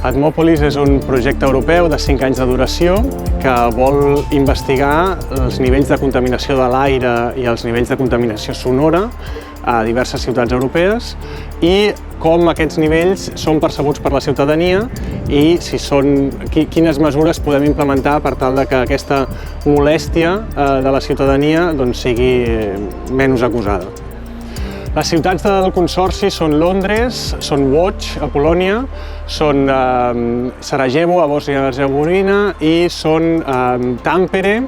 Atmòpolis és un projecte europeu de 5 anys de duració que vol investigar els nivells de contaminació de l'aire i els nivells de contaminació sonora a diverses ciutats europees i com aquests nivells són percebuts per la ciutadania i quines mesures podem implementar per tal que aquesta molèstia de la ciutadania sigui menys acusada. Les ciutats del Consorci són Londres, són Łódź, a Polònia, són Sarajevo, a Bòsnia-Hercegovina i són Tampere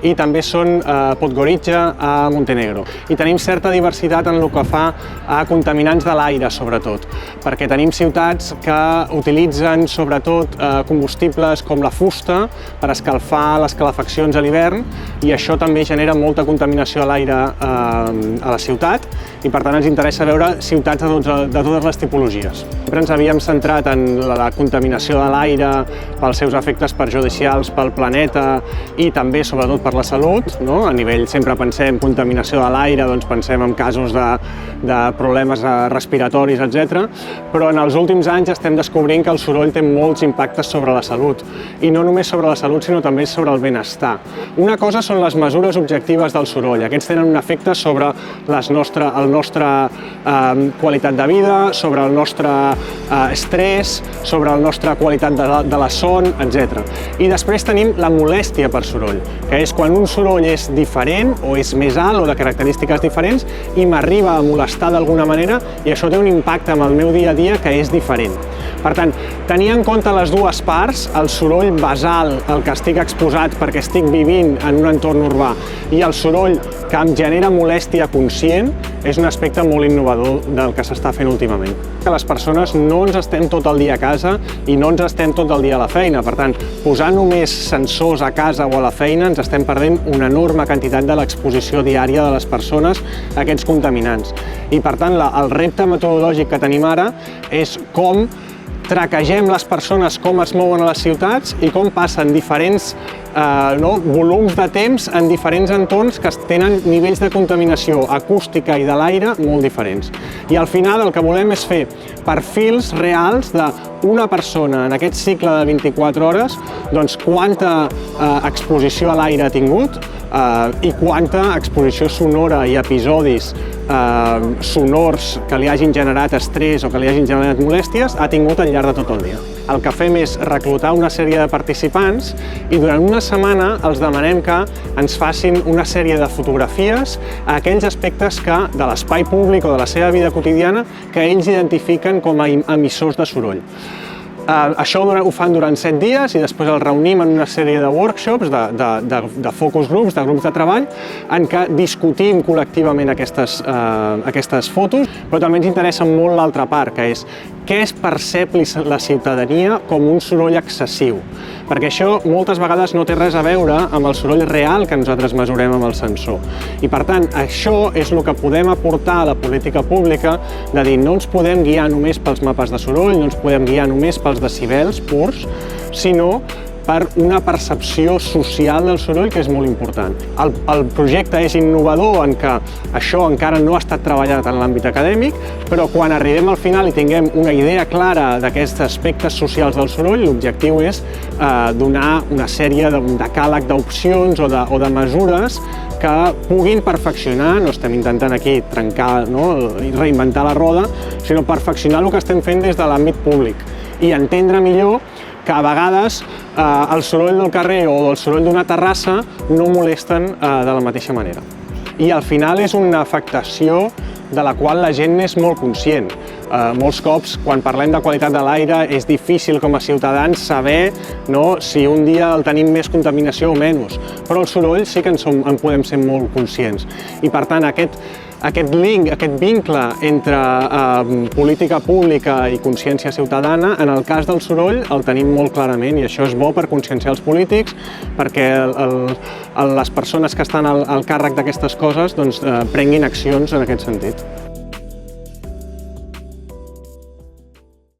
i també són Podgorica, a Montenegro. I tenim certa diversitat en el que fa a contaminants de l'aire, sobretot, perquè tenim ciutats que utilitzen sobretot combustibles com la fusta per escalfar les calefaccions a l'hivern i això també genera molta contaminació a l'aire a la ciutat i per tant ens interessa veure ciutats de totes les tipologies. Sempre ens havíem centrat en la contaminació de l'aire pels seus efectes perjudicials pel planeta i també sobretot per la salut. A nivell, sempre pensem contaminació de l'aire, doncs pensem en casos de problemes respiratoris, etc. Però en els últims anys estem descobrint que el soroll té molts impactes sobre la salut i no només sobre la salut sinó també sobre el benestar. Una cosa són les mesures objectives del soroll. Aquests tenen un efecte sobre la nostra qualitat de vida, sobre el nostre estrès, sobre la nostra qualitat de la son, etc. I després tenim la molèstia per soroll, que és quan un soroll és diferent o és més alt o de característiques diferents i m'arriba a molestar d'alguna manera i això té un impacte en el meu dia a dia que és diferent. Per tant, tenir en compte les dues parts, el soroll basal, el que estic exposat perquè estic vivint en un entorn urbà, i el soroll que em genera molèstia conscient, és un aspecte molt innovador del que s'està fent últimament. Que les persones no ens estem tot el dia a casa i no ens estem tot el dia a la feina. Per tant, posar només sensors a casa o a la feina ens estem perdent una enorme quantitat de l'exposició diària de les persones a aquests contaminants. I per tant, el repte metodològic que tenim ara és com traquegem les persones com es mouen a les ciutats i com passen diferents volums de temps en diferents entorns que tenen nivells de contaminació acústica i de l'aire molt diferents. I al final el que volem és fer perfils reals d'una persona en aquest cicle de 24 hores, doncs quanta exposició a l'aire ha tingut i quanta exposició sonora i episodis sonors que li hagin generat estrès o que li hagin generat molèsties ha tingut al llarg de tot el dia. El que fem és reclutar una sèrie de participants i durant una setmana els demanem que ens facin una sèrie de fotografies a aquells aspectes de l'espai públic o de la seva vida quotidiana que ells identifiquen com a emissors de soroll. Això ho fan durant 7 dies i després el reunim en una sèrie de workshops, de focus groups, de grups de treball, en què discutim col·lectivament aquestes fotos, però també ens interessa molt l'altra part, que és què es percep la ciutadania com un soroll excessiu. Perquè això moltes vegades no té res a veure amb el soroll real que nosaltres mesurem amb el sensor. I per tant, això és el que podem aportar a la política pública, de dir no ens podem guiar només pels mapes de soroll, no ens podem guiar només pels decibels purs, sinó per una percepció social del soroll que és molt important. El projecte és innovador en què això encara no ha estat treballat en l'àmbit acadèmic, però quan arribem al final i tinguem una idea clara d'aquests aspectes socials del soroll, l'objectiu és donar una sèrie de decàleg d'opcions o de mesures que puguin perfeccionar, no estem intentant aquí trencar i reinventar la roda, sinó perfeccionar el que estem fent des de l'àmbit públic i entendre millor que a vegades el soroll del carrer o el soroll d'una terrassa no molesten de la mateixa manera. I al final és una afectació de la qual la gent és molt conscient. Molts cops, quan parlem de qualitat de l'aire, és difícil com a ciutadans saber si un dia el tenim més contaminació o menys, però el soroll sí que en podem ser molt conscients. I per tant, aquest link, aquest vincle entre política pública i consciència ciutadana, en el cas del soroll el tenim molt clarament i això és bo per conscienciar els polítics perquè les persones que estan al càrrec d'aquestes coses prenguin accions en aquest sentit.